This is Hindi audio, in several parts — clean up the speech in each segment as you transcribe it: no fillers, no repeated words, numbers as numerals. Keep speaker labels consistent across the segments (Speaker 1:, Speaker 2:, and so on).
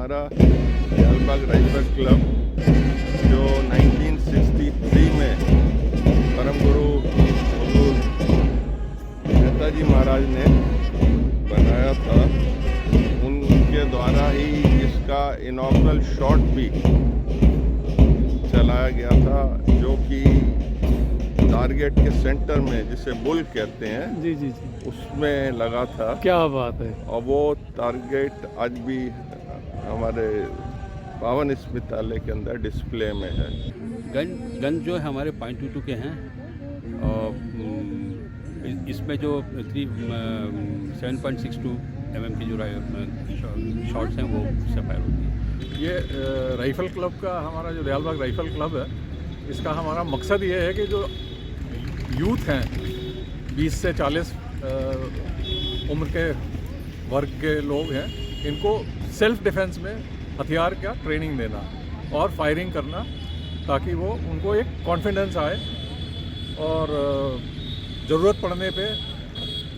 Speaker 1: हमारा दयालबाग राइफल क्लब जो 1963 में परम गुरु हुजूर नेताजी महाराज ने बनाया था, उनके द्वारा ही इसका इनॉग्रल शॉट भी चलाया गया था, जो कि टारगेट के सेंटर में, जिसे बुल कहते हैं,
Speaker 2: जी जी जी,
Speaker 1: उसमें लगा था।
Speaker 2: क्या बात है।
Speaker 1: और वो टारगेट आज भी हमारे पावन स्मृतालय के अंदर डिस्प्ले में है।
Speaker 3: गन जो है हमारे .22 के हैं और इसमें जो 7.62 mm की जो शॉट्स हैं वो उससे फायर होती है।
Speaker 4: ये राइफल क्लब का, हमारा जो दयालबाग राइफल क्लब है, इसका हमारा मकसद ये है कि जो यूथ हैं 20 से 40 उम्र के वर्ग के लोग हैं, इनको सेल्फ डिफेंस में हथियार का ट्रेनिंग देना और फायरिंग करना, ताकि वो उनको एक कॉन्फिडेंस आए और ज़रूरत पड़ने पे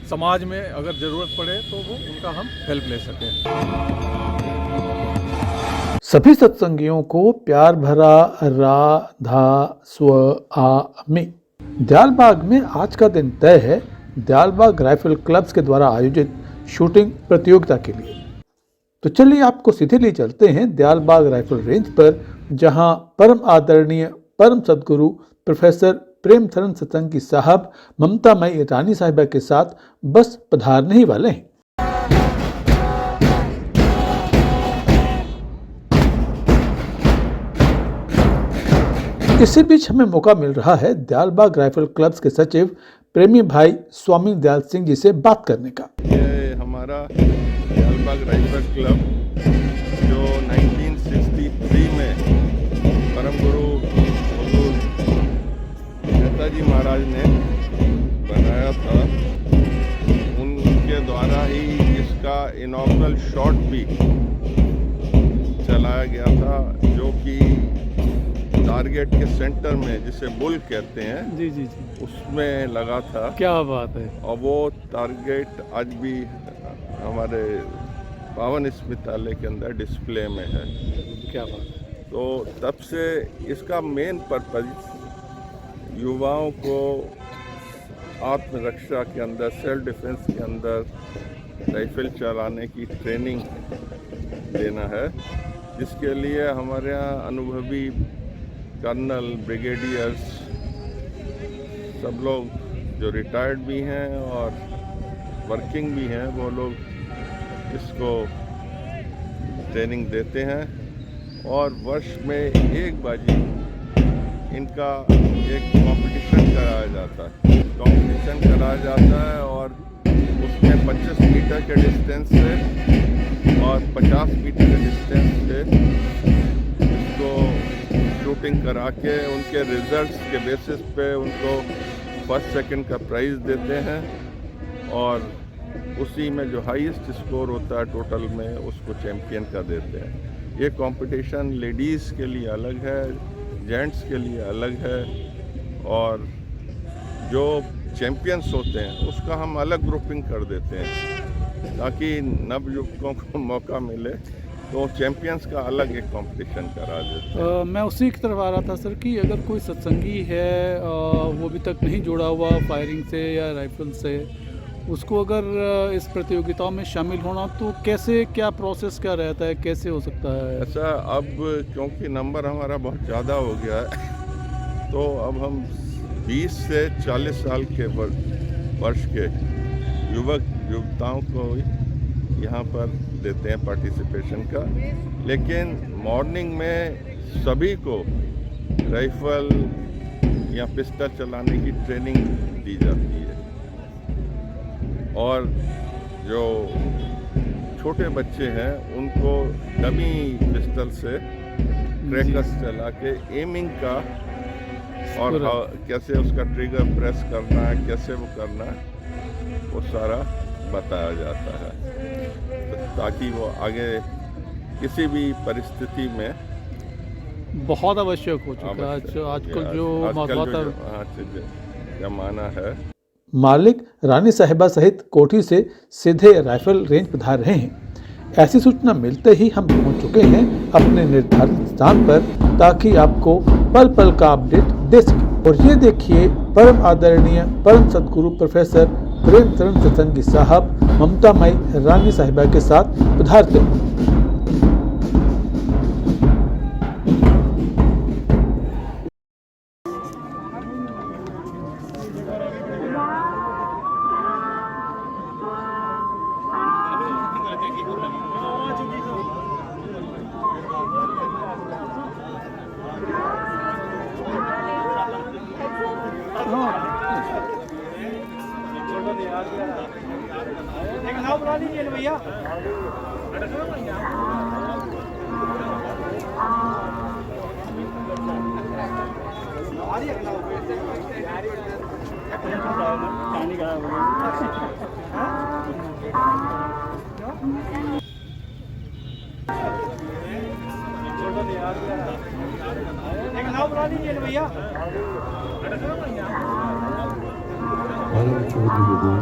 Speaker 4: समाज में अगर ज़रूरत पड़े तो वो उनका हम हेल्प ले सकें।
Speaker 5: सभी सत्संगियों को प्यार भरा राधा स्वामी। दयालबाग में आज का दिन तय है दयालबाग राइफल क्लब्स के द्वारा आयोजित शूटिंग प्रतियोगिता के लिए। तो चलिए आपको सीधे ले चलते हैं दयालबाग राइफल रेंज पर, जहां परम आदरणीय परम सदगुरु प्रोफेसर प्रेम धरन सत्संगी साहब ममतामयी रानी साहिबा के साथ बस पधारने ही वाले हैं। इसी बीच हमें मौका मिल रहा है दयालबाग राइफल क्लब्स के सचिव प्रेमी भाई स्वामी दयाल सिंह जी से बात करने का।
Speaker 1: ये हमारा दयालबाग राइफल क्लब जो 1963 में परम गुरु हुजूर नेताजी महाराज ने बनाया था, उनके द्वारा ही इसका इनॉग्रल शॉट भी चलाया गया था, जो कि टारगेट के सेंटर में, जिसे बुल कहते हैं,
Speaker 2: जी जी जी,
Speaker 1: उसमें लगा था।
Speaker 2: क्या बात है।
Speaker 1: और वो टारगेट आज भी हमारे पावन स्मृतालय के अंदर डिस्प्ले में है।
Speaker 2: क्या बात है।
Speaker 1: तो तब से इसका मेन पर्पज युवाओं को आत्मरक्षा के अंदर, सेल्फ डिफेंस के अंदर राइफल चलाने की ट्रेनिंग देना है, जिसके लिए हमारे यहाँ अनुभवी कर्नल, ब्रिगेडियर्स, सब लोग जो रिटायर्ड भी हैं और वर्किंग भी हैं, वो लोग इसको ट्रेनिंग देते हैं। और वर्ष में एक बाजी इनका एक कंपटीशन कराया जाता है और उसमें 25 मीटर के डिस्टेंस से और 50 मीटर के डिस्टेंस से इसको शूटिंग करा के उनके रिजल्ट्स के बेसिस पे उनको फर्स्ट सेकंड का प्राइज़ देते हैं, और उसी में जो हाईएस्ट स्कोर होता है टोटल में, उसको चैम्पियन का देते हैं। ये कंपटीशन लेडीज़ के लिए अलग है, जेंट्स के लिए अलग है, और जो चैम्पियंस होते हैं उसका हम अलग ग्रुपिंग कर देते हैं, ताकि नवयुवकों को मौका मिले, तो चैम्पियंस का अलग एक कंपटीशन करा देते हैं।
Speaker 2: मैं उसी की तरफ आ रहा था सर कि अगर कोई सत्संगी है वो अभी तक नहीं जुड़ा हुआ फायरिंग से या राइफल से, उसको अगर इस प्रतियोगिताओं में शामिल होना, तो कैसे, क्या प्रोसेस क्या रहता है, कैसे हो सकता है?
Speaker 1: ऐसा अब क्योंकि नंबर हमारा बहुत ज़्यादा हो गया है, तो अब हम 20 से 40 साल के वर्ष के युवक युवताओं को यहाँ पर देते हैं पार्टिसिपेशन का। लेकिन मॉर्निंग में सभी को राइफल या पिस्टल चलाने की ट्रेनिंग दी जाती है, और जो छोटे बच्चे हैं उनको डमी पिस्टल से क्रैकर्स चला के एमिंग का और कैसे उसका ट्रिगर प्रेस करना है, कैसे वो करना है, वो सारा बताया जाता है, ताकि वो आगे किसी भी परिस्थिति में
Speaker 2: बहुत आवश्यक हो चुका है आजकल जो
Speaker 1: जमाना है।
Speaker 5: मालिक रानी साहिबा सहित कोठी से सीधे राइफल रेंज पधार रहे हैं। ऐसी सूचना मिलते ही हम पहुंच चुके हैं अपने निर्धारित स्थान पर, ताकि आपको पल पल का अपडेट दे सके। और ये देखिए, परम आदरणीय परम सदगुरु प्रोफेसर प्रेम चरण सत्संगी साहब ममतामयी रानी साहिबा के साथ पधारते हैं।
Speaker 6: परम पूज्य गुरु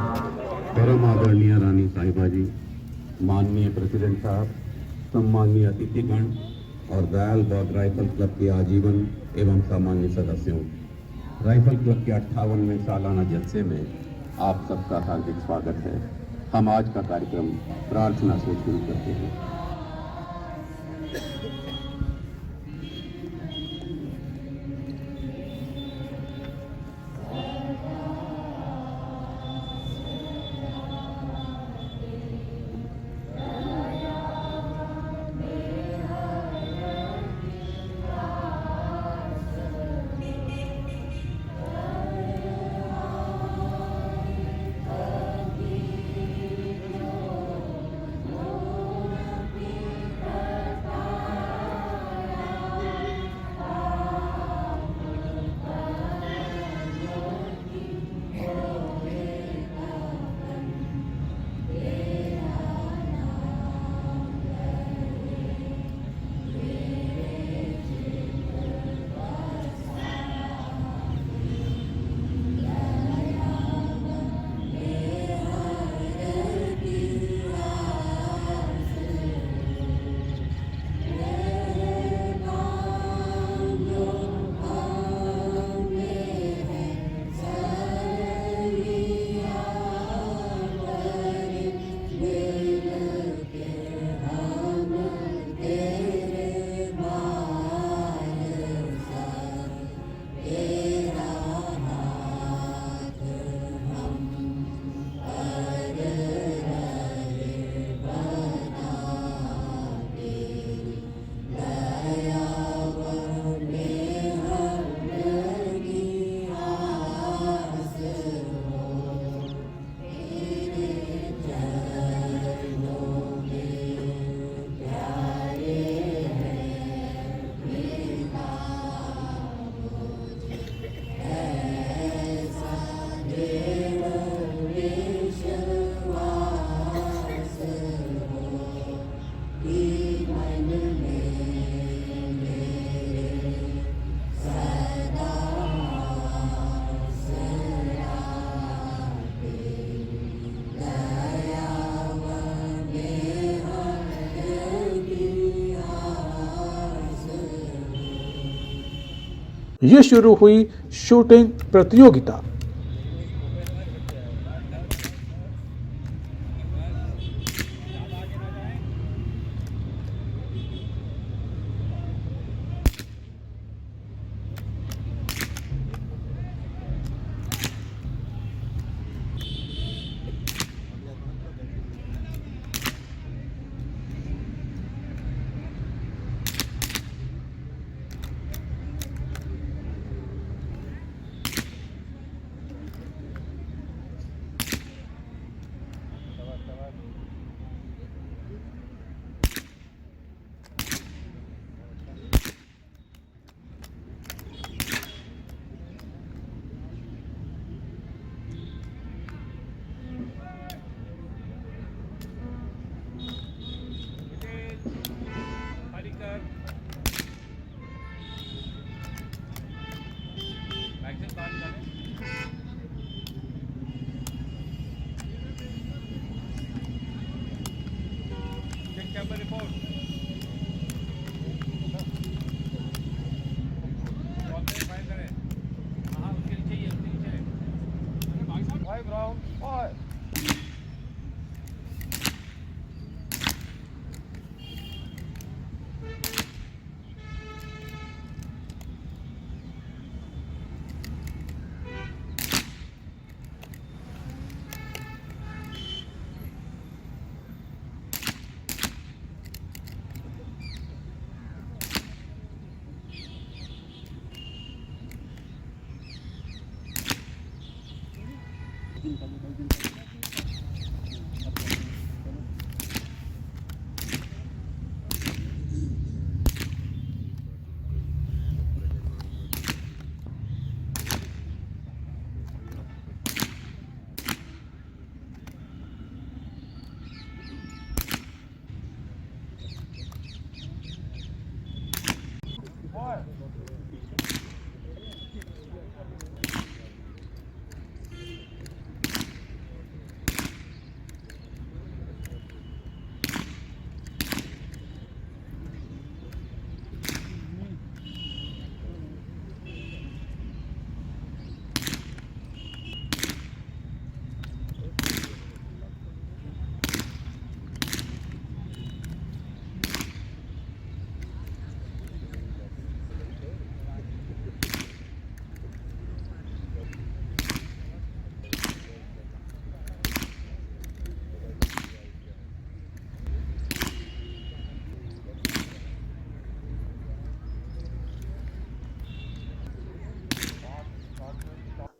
Speaker 6: परम आदरणीय रानी साहिबा जी, माननीय प्रेसिडेंट साहब, सम्माननीय अतिथिगण और दयाल बाग राइफल क्लब के आजीवन एवं सामान्य सदस्यों, राइफल क्लब के 58वें सालाना जलसे में आप सबका हार्दिक स्वागत है। हम आज का कार्यक्रम प्रार्थना से शुरू करते हैं। ये शुरू हुई शूटिंग प्रतियोगिता।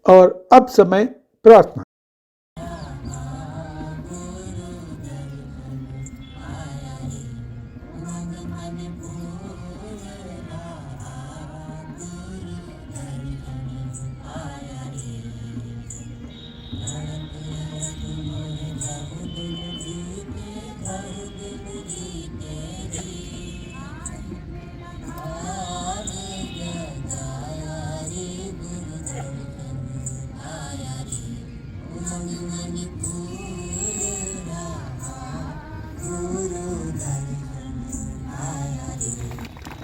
Speaker 5: और अब समय प्रार्थना।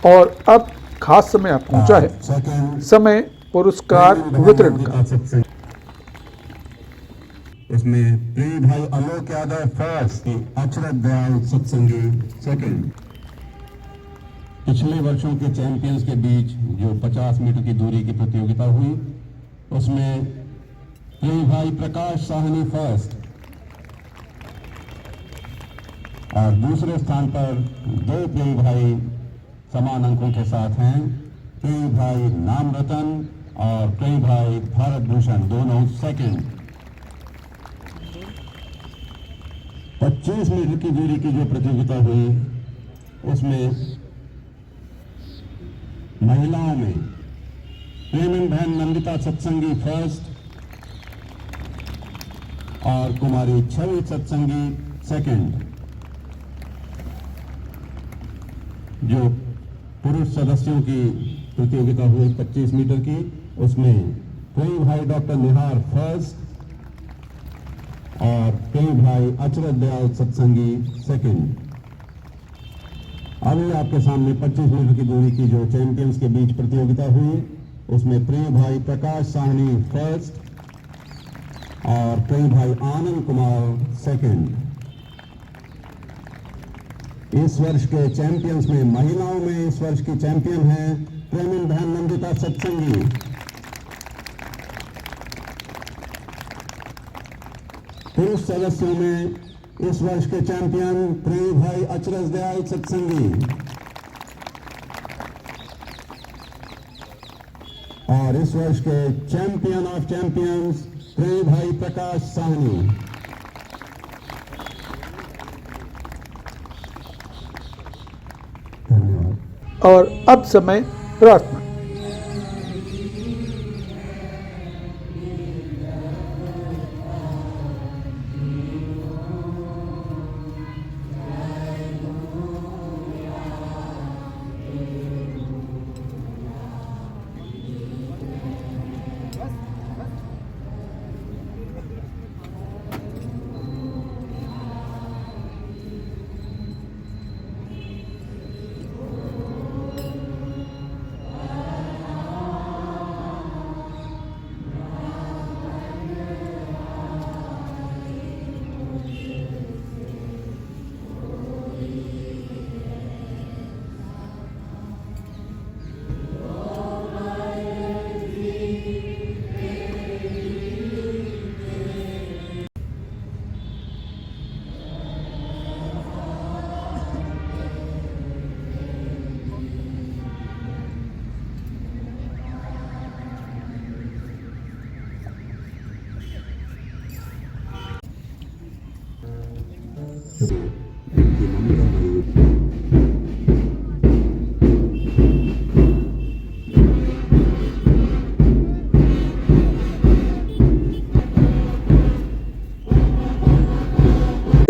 Speaker 5: और अब खास समय पहुंचा है, समय पुरस्कार वितरण का।
Speaker 6: उसमें प्रिय भाई आलोक यादव फर्स्ट, अचरत दयाल सत्संगी सेकंड। पिछले वर्षों के चैंपियंस के बीच जो 50 मीटर की दूरी की प्रतियोगिता हुई, उसमें प्रिय भाई प्रकाश साहनी फर्स्ट और दूसरे स्थान पर दो प्रिय भाई समान अंकों के साथ हैं, प्रिय भाई नाम रतन और प्रिय भाई भारत भूषण, दोनों सेकंड। 25 मीटर की दूरी की जो प्रतियोगिता हुई, उसमें महिलाओं में प्रेमन बहन नंदिता सत्संगी फर्स्ट और कुमारी छवि सत्संगी सेकंड। जो पुरुष सदस्यों की प्रतियोगिता हुई 25 मीटर की, उसमें प्रिय भाई डॉक्टर निहार फर्स्ट और प्रिय भाई अचरत दयाल सत्संगी सेकंड। अभी आपके सामने 25 मीटर की दूरी की जो चैंपियंस के बीच प्रतियोगिता हुई, उसमें प्रिय भाई प्रकाश साहनी फर्स्ट और प्रिय भाई आनंद कुमार सेकंड। इस वर्ष के चैंपियंस में महिलाओं में इस वर्ष की चैंपियन है प्रेमिन बहन नंदिता सत्संगी। पुरुष सदस्यों में इस वर्ष के चैंपियन प्रिय भाई अचरत दयाल सत्संगी और इस वर्ष के चैंपियन ऑफ चैंपियंस प्रिय भाई प्रकाश साहनी।
Speaker 5: और अब समय प्रार्थना।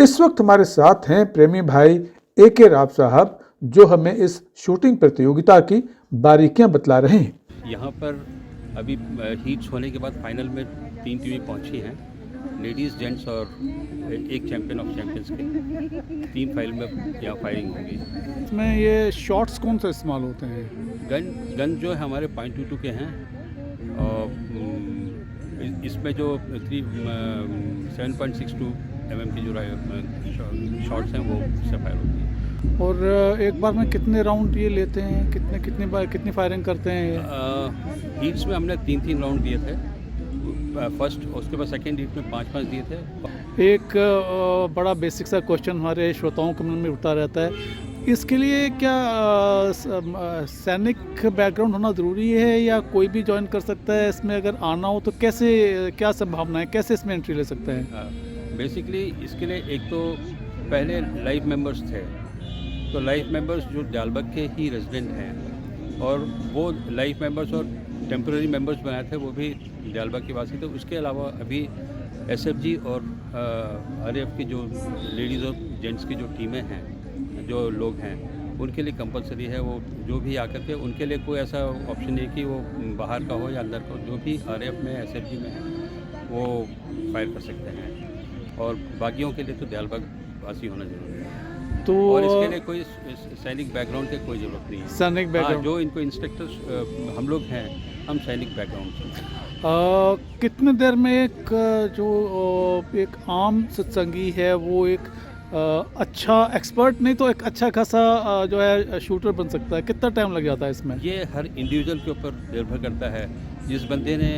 Speaker 5: इस वक्त हमारे साथ हैं प्रेमी भाई AK राव साहब, जो हमें इस शूटिंग प्रतियोगिता की बारीकियां बतला रहे हैं।
Speaker 3: यहाँ पर अभी हीट्स होने के बाद फाइनल में 3 टीमें पहुँची हैं, लेडीज़, जेंट्स और एक चैंपियन ऑफ चैंपियंस के। 3 फाइल में यहाँ फायरिंग होगी।
Speaker 2: इसमें ये शॉट्स कौन सा इस्तेमाल होते हैं?
Speaker 3: गन जो है हमारे .22 के हैं और इसमें जो 7.62 mm की जो शॉट्स हैं वो उससे फायर होती है।
Speaker 2: और एक बार में कितने राउंड ये लेते हैं, कितनी फायरिंग करते हैं?
Speaker 3: हीट्स में हमने 3 राउंड दिए थे फर्स्ट, उसके बाद सेकेंड हीट में 5 दिए थे।
Speaker 2: एक बड़ा बेसिक सा क्वेश्चन हमारे श्रोताओं के मन में उठता रहता है, इसके लिए क्या सैनिक बैकग्राउंड होना ज़रूरी है या कोई भी ज्वाइन कर सकता है? इसमें अगर आना हो तो कैसे, क्या संभावना है, कैसे इसमें एंट्री ले सकते हैं?
Speaker 3: बेसिकली इसके लिए एक तो पहले लाइफ मेंबर्स थे, तो लाइफ मेंबर्स जो जालबग के ही रेजिडेंट हैं और वो लाइफ मेंबर्स और टेम्पररी मेंबर्स बनाए थे वो भी जालबग के वासी थे। उसके अलावा अभी एसएफजी और आरएएफ की जो लेडीज़ और जेंट्स की जो टीमें हैं, जो लोग हैं, उनके लिए कंपलसरी है वो जो भी आकर के, उनके लिए कोई ऐसा ऑप्शन नहीं कि वो बाहर का हो या अंदर का हो, जो भी आरएएफ में एसएफजी में है वो फायर कर सकते हैं। और बाकियों के लिए तो जालबग वासी होना जरूरी है।
Speaker 2: तो
Speaker 3: और इसके लिए कोई सैनिक बैकग्राउंड की कोई ज़रूरत नहीं है।
Speaker 2: सैनिक बैकग्राउंड,
Speaker 3: जो इनको इंस्ट्रक्टर्स हम लोग हैं, हम सैनिक बैकग्राउंड से।
Speaker 2: कितने देर में एक एक आम सत्संगी है वो एक अच्छा एक्सपर्ट नहीं तो एक अच्छा खासा जो है शूटर बन सकता है? कितना टाइम लग जाता है इसमें?
Speaker 3: ये हर इंडिविजुअल के ऊपर निर्भर करता है। जिस बंदे ने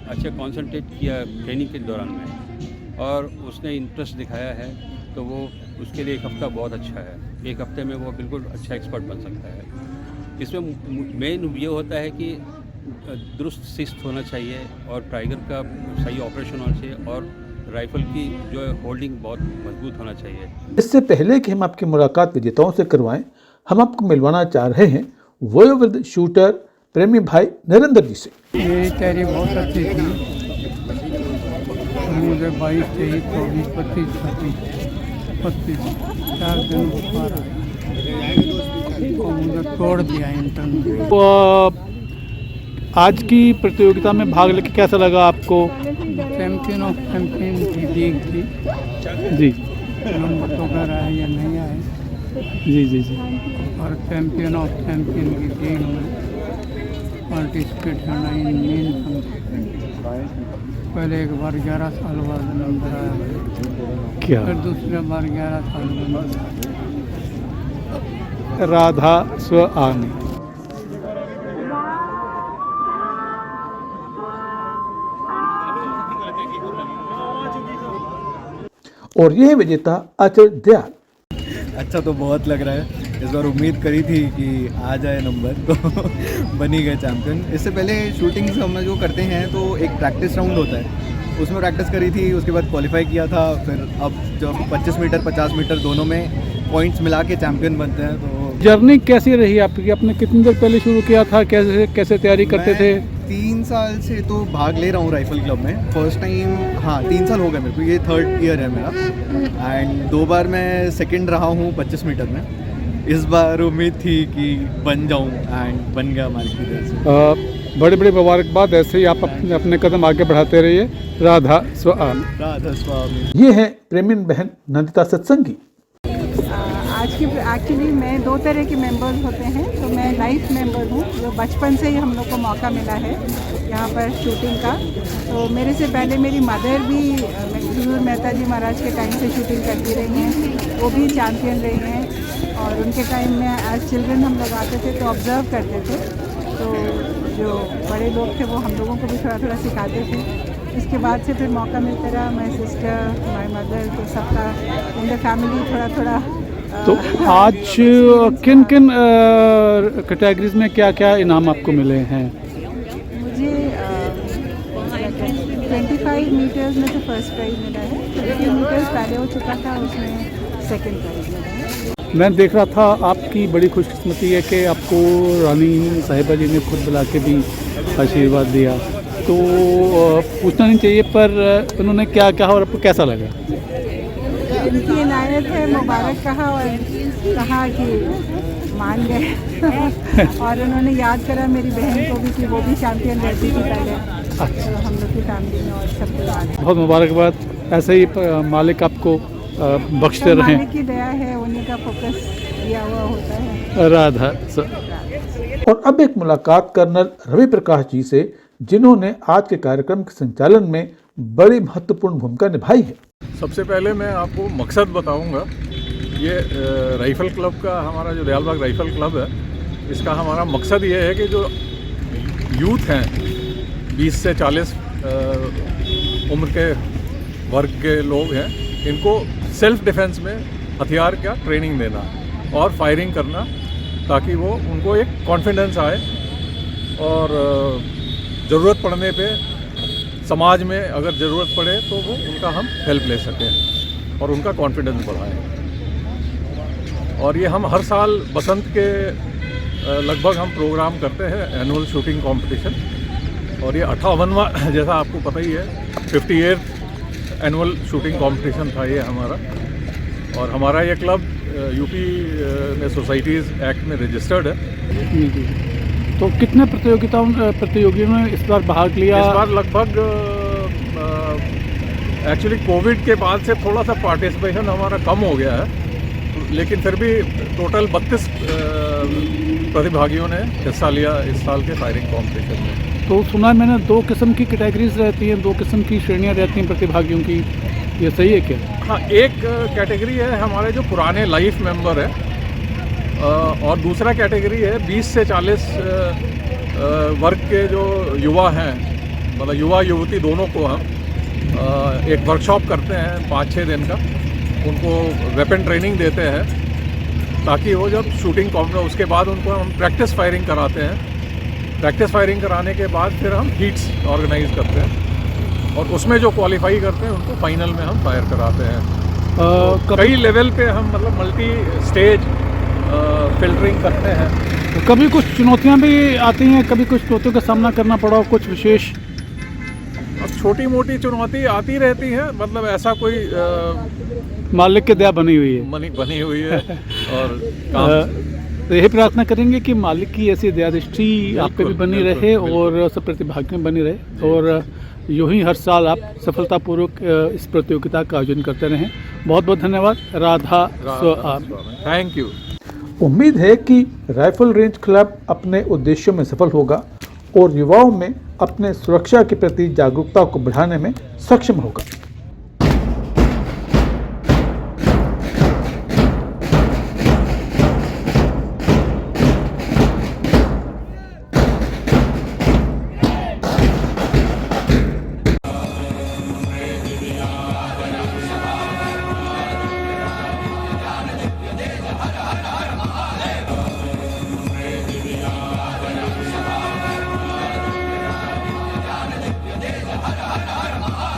Speaker 3: अच्छा कंसंट्रेट किया ट्रेनिंग के दौरान में और उसने इंटरेस्ट दिखाया है तो वो उसके लिए एक हफ़्ता बहुत अच्छा है। एक हफ्ते में वो बिल्कुल अच्छा एक्सपर्ट बन सकता है। इसमें मेन ये होता है कि दुरुस्त शिस्त होना चाहिए और टाइगर का सही ऑपरेशन होना चाहिए और राइफल की जो है होल्डिंग बहुत मजबूत होना चाहिए।
Speaker 5: इससे पहले कि हम आपकी मुलाकात विजेताओं से करवाएं, हम आपको मिलवाना चाह रहे हैं वयोवृद्ध शूटर प्रेमी भाई नरेंद्र जी से।
Speaker 7: ये तैयारी बहुत अच्छी थी। मुझे 22, 23, 24, 25, 26, 35 4 दिन बुखार आया और मुझे तोड़ दिया इंटरनल।
Speaker 2: तो आज की प्रतियोगिता में भाग लेके कैसा लगा आपको?
Speaker 7: चैम्पियन ऑफ चैम्पियन की लीग थी
Speaker 2: जी
Speaker 7: नंबर तो कर आए या नहीं आए,
Speaker 2: जी जी जी।
Speaker 7: और चैम्पियन ऑफ चैम्पियन की लीग में पार्टिसिपेट करना इन मेन फंक्शन। पहले एक बार 11 साल बाद नंबर आया,
Speaker 2: क्या
Speaker 7: फिर दूसरे बार 11 साल बाद
Speaker 2: राधा स्वामी।
Speaker 5: और यह विजेता अचल दयाल।
Speaker 8: अच्छा तो बहुत लग रहा है। इस बार उम्मीद करी थी कि आ जाए नंबर तो बन ही गए चैम्पियन। इससे पहले शूटिंग हम जो करते हैं तो एक प्रैक्टिस राउंड होता है, उसमें प्रैक्टिस करी थी, उसके बाद क्वालिफाई किया था। फिर अब जब 25 मीटर 50 मीटर दोनों में पॉइंट्स मिला के चैम्पियन बनते हैं। तो
Speaker 2: जर्नी कैसी रही आपकी? आपने कितनी देर पहले शुरू किया था? कैसे कैसे तैयारी करते थे?
Speaker 8: 3 साल से तो भाग ले रहा हूँ राइफल क्लब में। फर्स्ट टाइम, हाँ 3 साल हो गए मेरे को, ये 3rd ईयर है मेरा। एंड 2 बार मैं सेकंड रहा हूँ 25 मीटर में। इस बार उम्मीद थी कि बन जाऊँ एंड बन गया मालिक की तरफ से।
Speaker 2: बड़े बड़े मुबारकबाद। ऐसे ही आप अपने कदम आगे बढ़ाते रहिए। राधा स्वामी।
Speaker 8: राधा स्वामी।
Speaker 5: ये है प्रेमिन बहन नंदिता सत्संगी।
Speaker 9: आज की एक्चुअली मैं 2 तरह के मेंबर्स होते हैं। तो मैं लाइफ मेंबर हूँ, जो बचपन से ही हम लोग को मौका मिला है यहाँ पर शूटिंग का। तो मेरे से पहले मेरी मदर भी गुरु मेहता जी महाराज के टाइम से शूटिंग करती रही हैं, वो भी चैम्पियन रही हैं। और उनके टाइम में एज चिल्ड्रन हम लोग आते थे तो ऑब्ज़र्व करते थे, तो जो बड़े लोग थे वो हम लोगों को भी थोड़ा थोड़ा सिखाते थे। इसके बाद से फिर मौका मिलता रहा, माय सिस्टर, माय मदर, तो सबका इन द फैमिली थोड़ा थोड़ा।
Speaker 2: तो आज किन किन कैटेगरीज में क्या क्या इनाम आपको मिले हैं?
Speaker 9: मुझे 25 मीटर्स में तो फर्स्ट प्राइज़ मिला है, 50 मीटर्स पहले हो चुका था, उसमें सेकंड प्राइज़ मिला है।
Speaker 2: मैं देख रहा था आपकी बड़ी खुशकिस्मती है कि आपको रानी साहिबा जी ने खुद बुला के भी आशीर्वाद दिया। तो पूछना नहीं चाहिए, पर उन्होंने क्या कहा और आपको कैसा लगा?
Speaker 9: इनकी इनायत है, मुबारक कहा और कहा कि मान गए और उन्होंने याद करा मेरी बहन को भी कि वो भी चैम्पियन रहती थी पहले। तो हम लोग की फैमिली में और सबको याद है।
Speaker 2: बहुत मुबारकबाद। ऐसे ही मालिक आपको बख्शते रहें।
Speaker 9: मालिक की दया है, उन्हीं का फोकस दिया हुआ होता है।
Speaker 2: राधा।
Speaker 5: और अब एक मुलाकात कर्नल रवि प्रकाश जी से, जिन्होंने आज के कार्यक्रम के संचालन में बड़ी महत्वपूर्ण भूमिका निभाई है।
Speaker 4: सबसे पहले मैं आपको मकसद बताऊंगा। ये राइफल क्लब का, हमारा जो दयालबाग राइफल क्लब है, इसका हमारा मकसद ये है कि जो यूथ हैं 20 से 40 उम्र के वर्ग के लोग हैं, इनको सेल्फ डिफेंस में हथियार का ट्रेनिंग देना। और फायरिंग करना, ताकि वो उनको एक कॉन्फिडेंस आए और ज़रूरत पड़ने पे समाज में अगर ज़रूरत पड़े तो वो उनका हम हेल्प ले सकें और उनका कॉन्फिडेंस बढ़ाएं। और ये हम हर साल बसंत के लगभग हम प्रोग्राम करते हैं, एनुअल शूटिंग कंपटीशन, और ये 58वां, जैसा आपको पता ही है, 58th एनुअल शूटिंग कंपटीशन था ये हमारा। और हमारा ये क्लब यूपी में सोसाइटीज़ एक्ट में रजिस्टर्ड है।
Speaker 2: जी। तो कितने प्रतियोगियों ने इस बार भाग लिया?
Speaker 4: इस बार लगभग एक्चुअली कोविड के बाद से थोड़ा सा पार्टिसिपेशन हमारा कम हो गया है, लेकिन फिर भी टोटल 32 प्रतिभागियों ने हिस्सा लिया इस साल के फायरिंग कॉम्पिटिशन में।
Speaker 2: तो सुना है मैंने 2 किस्म की कैटेगरीज रहती हैं, 2 किस्म की श्रेणियां रहती हैं प्रतिभागियों की, ये सही है क्या?
Speaker 4: हाँ, एक कैटेगरी है हमारे जो पुराने लाइफ मेंबर हैं, और दूसरा कैटेगरी है 20 से 40 वर्ग के जो युवा हैं, मतलब युवा युवती दोनों को हम एक वर्कशॉप करते हैं 5-6 दिन का, उनको वेपन ट्रेनिंग देते हैं, ताकि वो जब शूटिंग उसके बाद उनको हम प्रैक्टिस फायरिंग कराते हैं। प्रैक्टिस फायरिंग कराने के बाद फिर हम हीट्स ऑर्गेनाइज करते हैं, और उसमें जो क्वालिफाई करते हैं उनको फाइनल में हम फायर कराते हैं। कई लेवल पे हम मतलब मल्टी स्टेज फिल्टरिंग करते हैं।
Speaker 2: तो कभी कुछ चुनौतियां भी आती हैं, कभी कुछ चुनौतियों का सामना करना पड़ा, कुछ विशेष?
Speaker 4: अब छोटी मोटी चुनौती आती रहती है, मतलब ऐसा कोई
Speaker 2: मालिक की दया बनी हुई है।
Speaker 4: बनी हुई है और काम
Speaker 2: तो यही प्रार्थना करेंगे कि मालिक की ऐसी दया दृष्टि आप पे भी बनी रहे और सब प्रतिभागियों में बनी रहे, और यूं ही हर साल आप सफलतापूर्वक इस प्रतियोगिता का आयोजन करते रहें। बहुत बहुत धन्यवाद। राधा स्वामी।
Speaker 4: Thank you.
Speaker 5: उम्मीद है कि राइफल रेंज क्लब अपने उद्देश्यों में सफल होगा और युवाओं में अपने सुरक्षा के प्रति जागरूकता को बढ़ाने में सक्षम होगा।